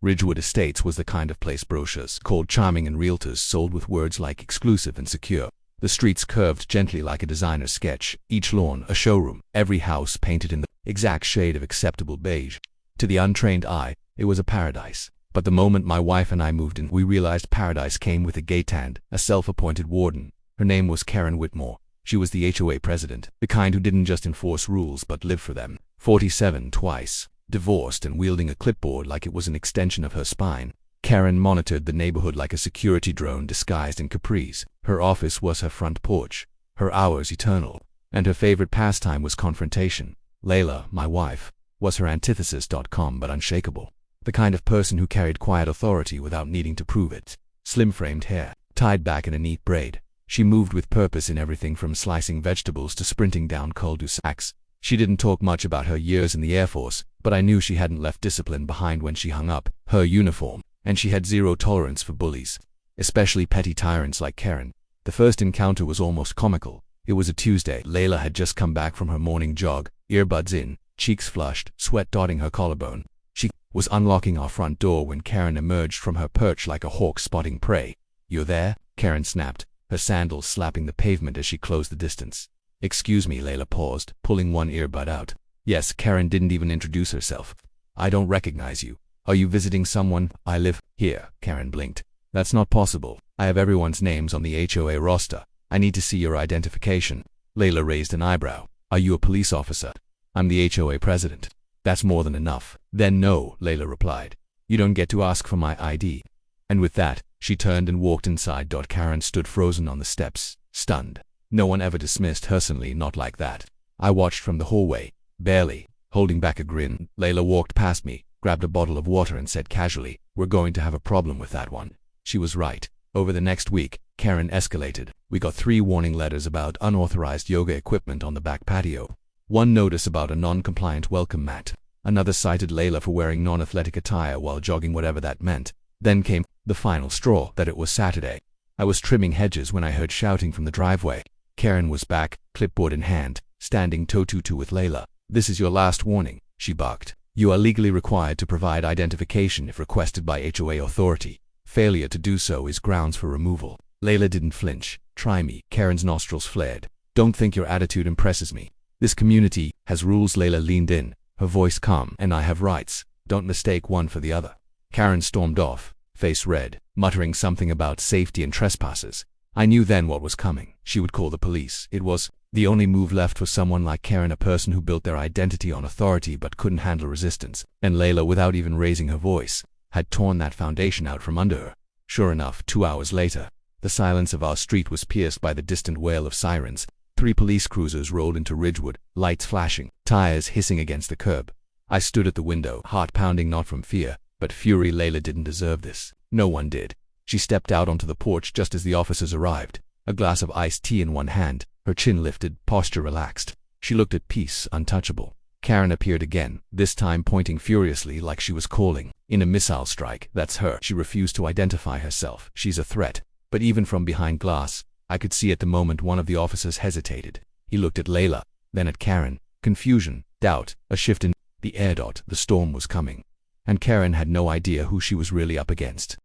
Ridgewood Estates was the kind of place brochures called charming and realtors sold with words like exclusive and secure. The streets curved gently like a designer's sketch, each lawn a showroom, every house painted in the exact shade of acceptable beige. To the untrained eye, it was a paradise. But the moment my wife and I moved in, we realized paradise came with a gate and a self-appointed warden. Her name was Karen Whitmore. She was the HOA president, the kind who didn't just enforce rules but lived for them. 47 twice, divorced and wielding a clipboard like it was an extension of her spine. Karen monitored the neighborhood like a security drone disguised in capris. Her office was her front porch, her hours eternal, and her favorite pastime was confrontation. Layla, my wife, was her antithesis. Calm but unshakable. The kind of person who carried quiet authority without needing to prove it. Slim-framed hair, tied back in a neat braid. She moved with purpose in everything from slicing vegetables to sprinting down cul-de-sacs. She didn't talk much about her years in the Air Force, but I knew she hadn't left discipline behind when she hung up her uniform, and she had zero tolerance for bullies, especially petty tyrants like Karen. The first encounter was almost comical. It was a Tuesday. Layla had just come back from her morning jog, earbuds in, cheeks flushed, sweat dotting her collarbone. She was unlocking our front door when Karen emerged from her perch like a hawk spotting prey. "You're there?" Karen snapped, her sandals slapping the pavement as she closed the distance. "Excuse me," Layla paused, pulling one earbud out. "Yes." Karen didn't even introduce herself. "I don't recognize you. Are you visiting someone?" "I live here." Karen blinked. "That's not possible. I have everyone's names on the HOA roster. I need to see your identification." Layla raised an eyebrow. "Are you a police officer?" "I'm the HOA president." "That's more than enough." "Then no," Layla replied. "You don't get to ask for my ID." And with that, she turned and walked inside. Karen stood frozen on the steps, stunned. No one ever dismissed her suddenly, not like that. I watched from the hallway, barely, holding back a grin. Layla walked past me, grabbed a bottle of water and said casually, "We're going to have a problem with that one." She was right. Over the next week, Karen escalated. We got 3 warning letters about unauthorized yoga equipment on the back patio. One notice about a non-compliant welcome mat. Another cited Layla for wearing non-athletic attire while jogging, whatever that meant. Then came the final straw, that it was Saturday. I was trimming hedges when I heard shouting from the driveway. Karen was back, clipboard in hand, standing toe-to-toe with Layla. "This is your last warning," she barked. "You are legally required to provide identification if requested by HOA authority. Failure to do so is grounds for removal." Layla didn't flinch. "Try me." Karen's nostrils flared. "Don't think your attitude impresses me. This community has rules." Layla leaned in, her voice calm. "And I have rights. Don't mistake one for the other." Karen stormed off, face red, muttering something about safety and trespassers. I knew then what was coming. She would call the police. It was the only move left for someone like Karen, a person who built their identity on authority but couldn't handle resistance. And Layla, without even raising her voice, had torn that foundation out from under her. Sure enough, 2 hours later, the silence of our street was pierced by the distant wail of sirens. 3 police cruisers rolled into Ridgewood, lights flashing, tires hissing against the curb. I stood at the window, heart pounding, not from fear, but fury. Layla didn't deserve this. No one did. She stepped out onto the porch just as the officers arrived, a glass of iced tea in one hand, her chin lifted, posture relaxed. She looked at peace, untouchable. Karen appeared again, this time pointing furiously like she was calling in a missile strike. "That's her." She refused to identify herself. "She's a threat." But even from behind glass, I could see at the moment one of the officers hesitated. He looked at Layla, then at Karen. Confusion, doubt, a shift in the air. The storm was coming, and Karen had no idea who she was really up against.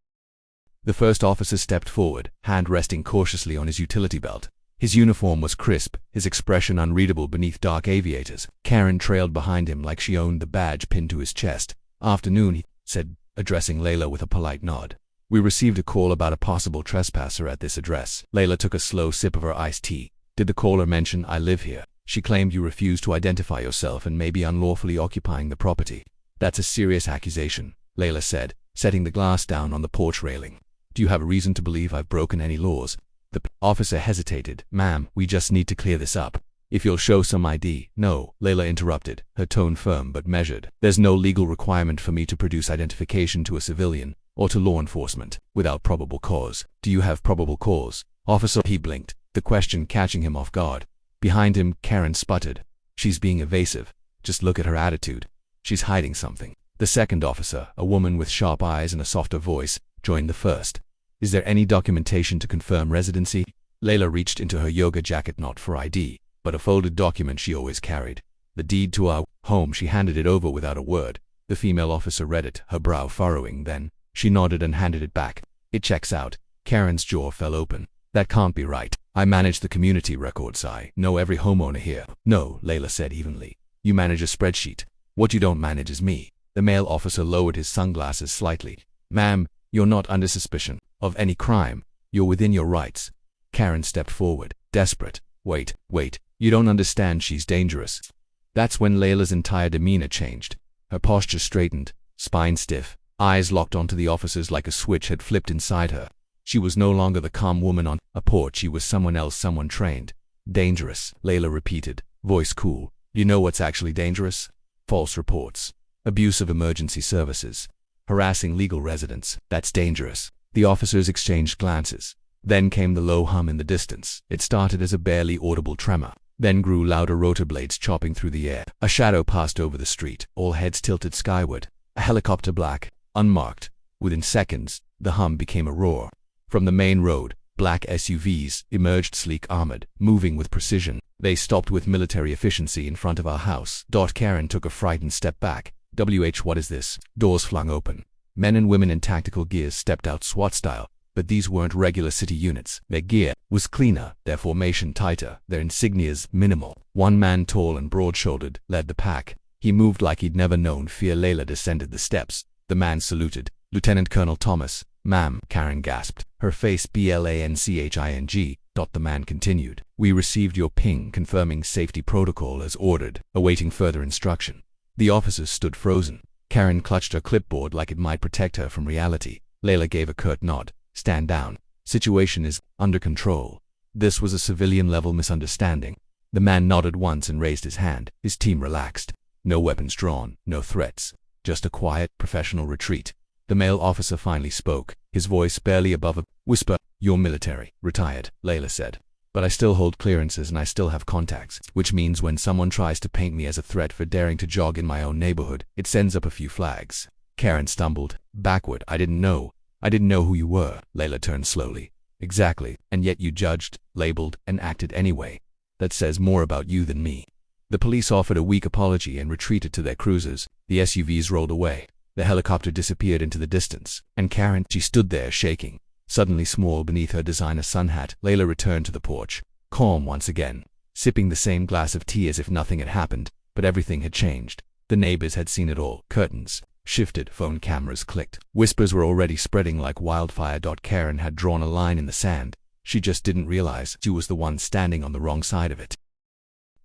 The first officer stepped forward, hand resting cautiously on his utility belt. His uniform was crisp, his expression unreadable beneath dark aviators. Karen trailed behind him like she owned the badge pinned to his chest. "Afternoon," he said, addressing Layla with a polite nod. "We received a call about a possible trespasser at this address." Layla took a slow sip of her iced tea. "Did the caller mention I live here?" "She claimed you refused to identify yourself and may be unlawfully occupying the property." "That's a serious accusation," Layla said, setting the glass down on the porch railing. "Do you have a reason to believe I've broken any laws?" The officer hesitated. "Ma'am, we just need to clear this up. If you'll show some ID." "No," Layla interrupted, her tone firm but measured. "There's no legal requirement for me to produce identification to a civilian or to law enforcement without probable cause." "Do you have probable cause, officer?" He blinked, the question catching him off guard. Behind him, Karen sputtered. "She's being evasive. Just look at her attitude. She's hiding something." The second officer, a woman with sharp eyes and a softer voice, joined the first. "Is there any documentation to confirm residency?" Layla reached into her yoga jacket, not for ID, but a folded document she always carried. "The deed to our home." She handed it over without a word. The female officer read it, her brow furrowing. Then she nodded and handed it back. It checks out. Karen's jaw fell open. That can't be right. I manage the community records. I know every homeowner here. No, Layla said evenly. You manage a spreadsheet. What you don't manage is me. The male officer lowered his sunglasses slightly. Ma'am, you're not under suspicion of any crime. You're within your rights. Karen stepped forward, desperate. Wait, you don't understand, she's dangerous. That's when Layla's entire demeanor changed. Her posture straightened, spine stiff, eyes locked onto the officers like a switch had flipped inside her. She was no longer the calm woman on a porch, she was someone else, someone trained. Dangerous, Layla repeated, voice cool. You know what's actually dangerous? False reports. Abuse of emergency services. Harassing legal residents. That's dangerous. The officers exchanged glances. Then came the low hum in the distance. It started as a barely audible tremor, then grew louder, rotor blades chopping through the air. A shadow passed over the street, all heads tilted skyward. A helicopter, black, unmarked. Within seconds, the hum became a roar. From the main road, black SUVs emerged, sleek, armored, moving with precision. They stopped with military efficiency in front of our house. Karen took a frightened step back. What is this? Doors flung open. Men and women in tactical gears stepped out, SWAT style. But these weren't regular city units. Their gear was cleaner, their formation tighter, their insignias minimal. One man, tall and broad-shouldered, led the pack. He moved like he'd never known fear. Layla descended the steps. The man saluted. Lieutenant Colonel Thomas. Ma'am, Karen gasped, her face blanchising. The man continued. We received your ping confirming safety protocol as ordered, awaiting further instruction. The officers stood frozen. Karen clutched her clipboard like it might protect her from reality. Layla gave a curt nod. Stand down. Situation is under control. This was a civilian-level misunderstanding. The man nodded once and raised his hand. His team relaxed. No weapons drawn, no threats. Just a quiet, professional retreat. The male officer finally spoke, his voice barely above a whisper. You're military, retired, Layla said. But I still hold clearances and I still have contacts, which means when someone tries to paint me as a threat for daring to jog in my own neighborhood, it sends up a few flags. Karen stumbled backward. I didn't know who you were. Layla turned slowly. Exactly, and yet you judged, labeled, and acted anyway. That says more about you than me. The police offered a weak apology and retreated to their cruisers. The SUVs rolled away. The helicopter disappeared into the distance, and Karen, she stood there shaking, suddenly small beneath her designer sun hat. Layla returned to the porch, calm once again, sipping the same glass of tea as if nothing had happened, but everything had changed. The neighbors had seen it all. Curtains shifted, phone cameras clicked. Whispers were already spreading like wildfire. Karen had drawn a line in the sand. She just didn't realize she was the one standing on the wrong side of it.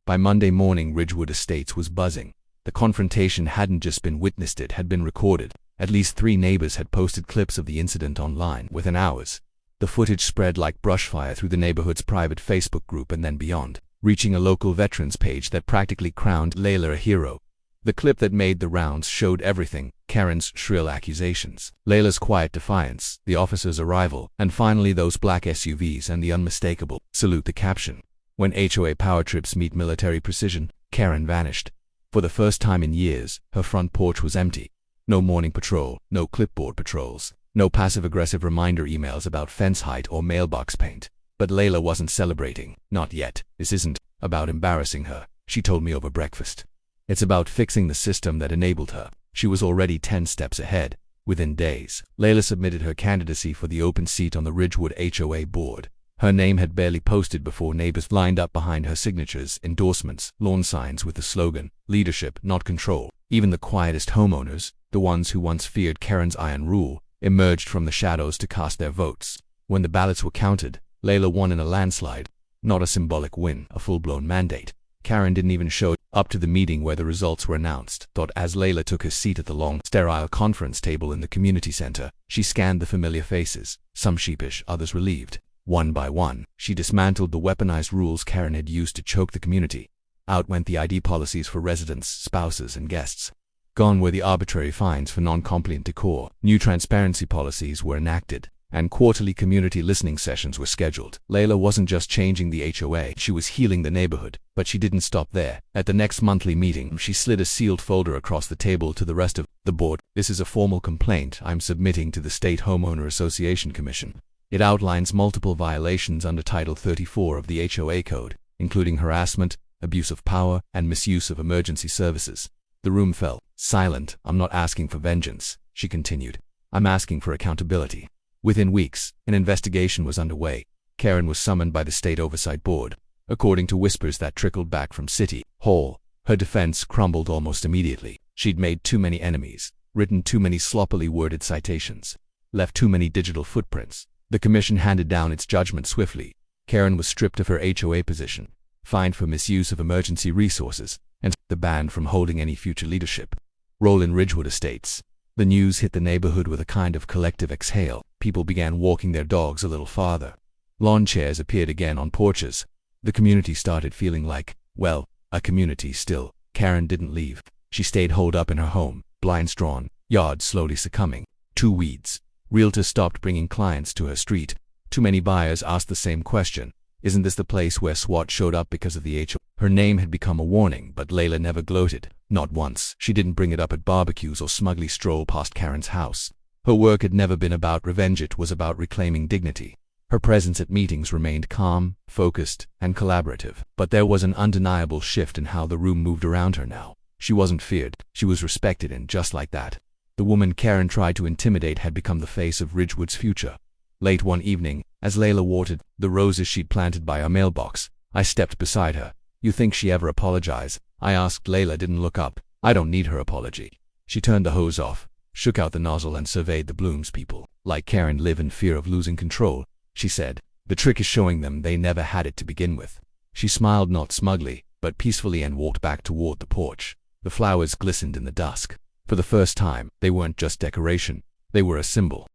By Monday morning, Ridgewood Estates was buzzing. The confrontation hadn't just been witnessed, it had been recorded. At least 3 neighbors had posted clips of the incident online within hours. The footage spread like brushfire through the neighborhood's private Facebook group and then beyond, reaching a local veterans page that practically crowned Layla a hero. The clip that made the rounds showed everything: Karen's shrill accusations, Layla's quiet defiance, the officer's arrival, and finally those black SUVs and the unmistakable salute. The caption: when HOA power trips meet military precision. Karen vanished. For the first time in years, her front porch was empty. No morning patrol, no clipboard patrols, no passive-aggressive reminder emails about fence height or mailbox paint. But Layla wasn't celebrating. Not yet. This isn't about embarrassing her, she told me over breakfast. It's about fixing the system that enabled her. She was already 10 steps ahead. Within days, Layla submitted her candidacy for the open seat on the Ridgewood HOA board. Her name had barely posted before neighbors lined up behind her signatures, endorsements, lawn signs with the slogan, leadership, not control. Even the quietest homeowners, the ones who once feared Karen's iron rule, emerged from the shadows to cast their votes. When the ballots were counted, Layla won in a landslide. Not a symbolic win, a full-blown mandate. Karen didn't even show up to the meeting where the results were announced. As Layla took her seat at the long, sterile conference table in the community center, she scanned the familiar faces, some sheepish, others relieved. One by one, she dismantled the weaponized rules Karen had used to choke the community. Out went the ID policies for residents, spouses, and guests. Gone were the arbitrary fines for non-compliant decor. New transparency policies were enacted, and quarterly community listening sessions were scheduled. Layla wasn't just changing the HOA, she was healing the neighborhood. But she didn't stop there. At the next monthly meeting, she slid a sealed folder across the table to the rest of the board. This is a formal complaint I'm submitting to the State Homeowner Association Commission. It outlines multiple violations under Title 34 of the HOA Code, including harassment, abuse of power, and misuse of emergency services. The room fell silent. I'm not asking for vengeance, she continued. I'm asking for accountability. Within weeks, an investigation was underway. Karen was summoned by the State Oversight Board. According to whispers that trickled back from City Hall, her defense crumbled almost immediately. She'd made too many enemies, written too many sloppily worded citations, left too many digital footprints. The commission handed down its judgment swiftly. Karen was stripped of her HOA position, fined for misuse of emergency resources, and banned from holding any future leadership role in Ridgewood Estates. The news hit the neighborhood with a kind of collective exhale. People began walking their dogs a little farther. Lawn chairs appeared again on porches. The community started feeling like, well, a community still. Karen didn't leave. She stayed holed up in her home, blinds drawn, yard slowly succumbing to weeds. Realtors stopped bringing clients to her street. Too many buyers asked the same question. Isn't this the place where SWAT showed up because of the HOA? Her name had become a warning, but Layla never gloated. Not once. She didn't bring it up at barbecues or smugly stroll past Karen's house. Her work had never been about revenge. It was about reclaiming dignity. Her presence at meetings remained calm, focused, and collaborative. But there was an undeniable shift in how the room moved around her now. She wasn't feared. She was respected, and just like that, the woman Karen tried to intimidate had become the face of Ridgewood's future. Late one evening, as Layla watered the roses she'd planted by our mailbox, I stepped beside her. You think she ever apologized? I asked. Layla didn't look up. I don't need her apology. She turned the hose off, shook out the nozzle, and surveyed the blooms. People like Karen live in fear of losing control, she said. The trick is showing them they never had it to begin with. She smiled, not smugly, but peacefully, and walked back toward the porch. The flowers glistened in the dusk. For the first time, they weren't just decoration. They were a symbol.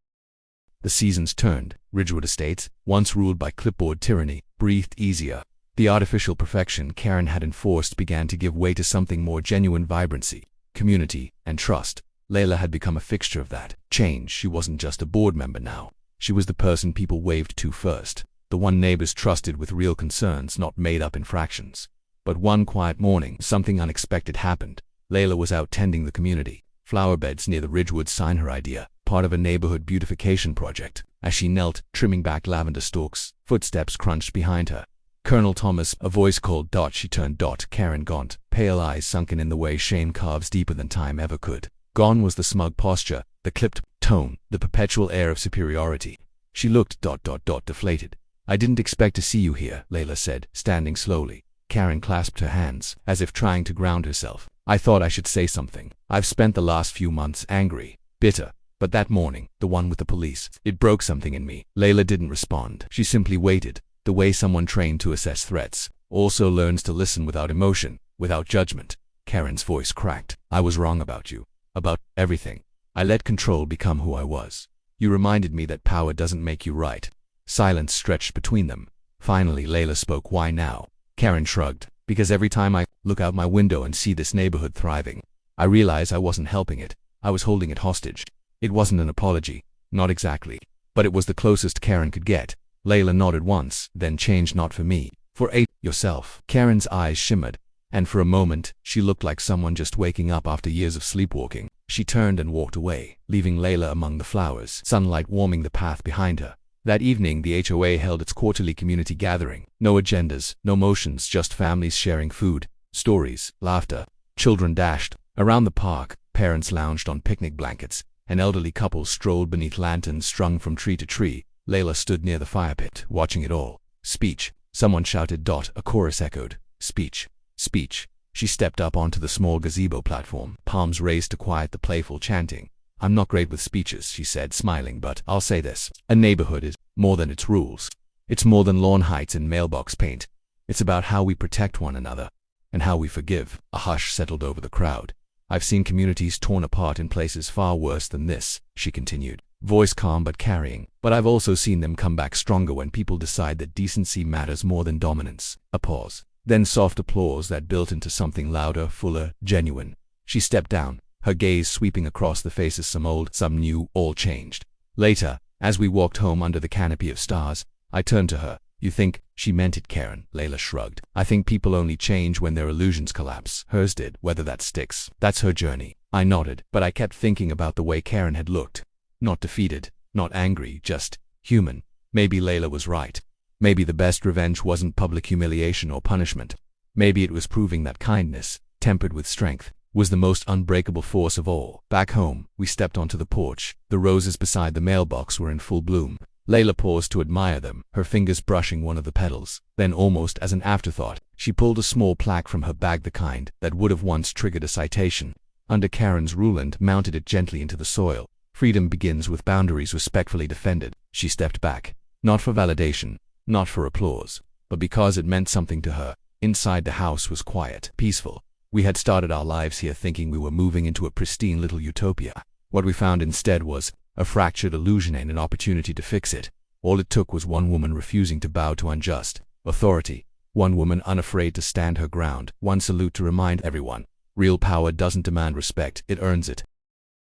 The seasons turned. Ridgewood Estates, once ruled by clipboard tyranny, breathed easier. The artificial perfection Karen had enforced began to give way to something more genuine: vibrancy, community, and trust. Layla had become a fixture of that change. She wasn't just a board member now. She was the person people waved to first, the one neighbors trusted with real concerns, not made-up infractions. But one quiet morning, something unexpected happened. Layla was out tending the community flower beds near the Ridgewood sign, her idea, part of a neighborhood beautification project. As she knelt, trimming back lavender stalks, footsteps crunched behind her. Colonel Thomas, a voice called. She turned. Karen, gaunt, pale eyes sunken in the way shame carves deeper than time ever could. Gone was the smug posture, the clipped tone, the perpetual air of superiority. She looked deflated. I didn't expect to see you here, Layla said, standing slowly. Karen clasped her hands, as if trying to ground herself. I thought I should say something. I've spent the last few months angry, bitter. But that morning, the one with the police, it broke something in me. Layla didn't respond. She simply waited, the way someone trained to assess threats also learns to listen without emotion, without judgment. Karen's voice cracked. I was wrong about you. About everything. I let control become who I was. You reminded me that power doesn't make you right. Silence stretched between them. Finally, Layla spoke. Why now? Karen shrugged. Because every time I look out my window and see this neighborhood thriving, I realize I wasn't helping it. I was holding it hostage. It wasn't an apology. Not exactly. But it was the closest Karen could get. Layla nodded once, then changed. Not for me. For yourself. Karen's eyes shimmered, and for a moment, she looked like someone just waking up after years of sleepwalking. She turned and walked away, leaving Layla among the flowers, sunlight warming the path behind her. That evening, the HOA held its quarterly community gathering. No agendas, no motions, just families sharing food, stories, laughter. Children dashed around the park, parents lounged on picnic blankets, and elderly couples strolled beneath lanterns strung from tree to tree. Layla stood near the fire pit, watching it all. Speech. Someone shouted. A chorus echoed. Speech. Speech. She stepped up onto the small gazebo platform, palms raised to quiet the playful chanting. I'm not great with speeches, she said, smiling, but I'll say this. A neighborhood is more than its rules. It's more than lawn heights and mailbox paint. It's about how we protect one another, and how we forgive. A hush settled over the crowd. I've seen communities torn apart in places far worse than this, she continued, voice calm but carrying. But I've also seen them come back stronger when people decide that decency matters more than dominance. A pause. Then soft applause that built into something louder, fuller, genuine. She stepped down, her gaze sweeping across the faces, some old, some new, all changed. Later, as we walked home under the canopy of stars, I turned to her. You think she meant it, Karen? Layla shrugged. I think people only change when their illusions collapse. Hers did. Whether that sticks, that's her journey. I nodded, but I kept thinking about the way Karen had looked. Not defeated, not angry, just human. Maybe Layla was right. Maybe the best revenge wasn't public humiliation or punishment. Maybe it was proving that kindness, tempered with strength, was the most unbreakable force of all. Back home, we stepped onto the porch. The roses beside the mailbox were in full bloom. Layla paused to admire them, her fingers brushing one of the petals. Then, almost as an afterthought, she pulled a small plaque from her bag, the kind that would have once triggered a citation. Under Karen's rule, and mounted it gently into the soil. Freedom begins with boundaries respectfully defended. She stepped back, not for validation, not for applause, but because it meant something to her. Inside, the house was quiet, peaceful. We had started our lives here thinking we were moving into a pristine little utopia. What we found instead was a fractured illusion and an opportunity to fix it. All it took was one woman refusing to bow to unjust authority, one woman unafraid to stand her ground, one salute to remind everyone: real power doesn't demand respect, it earns it.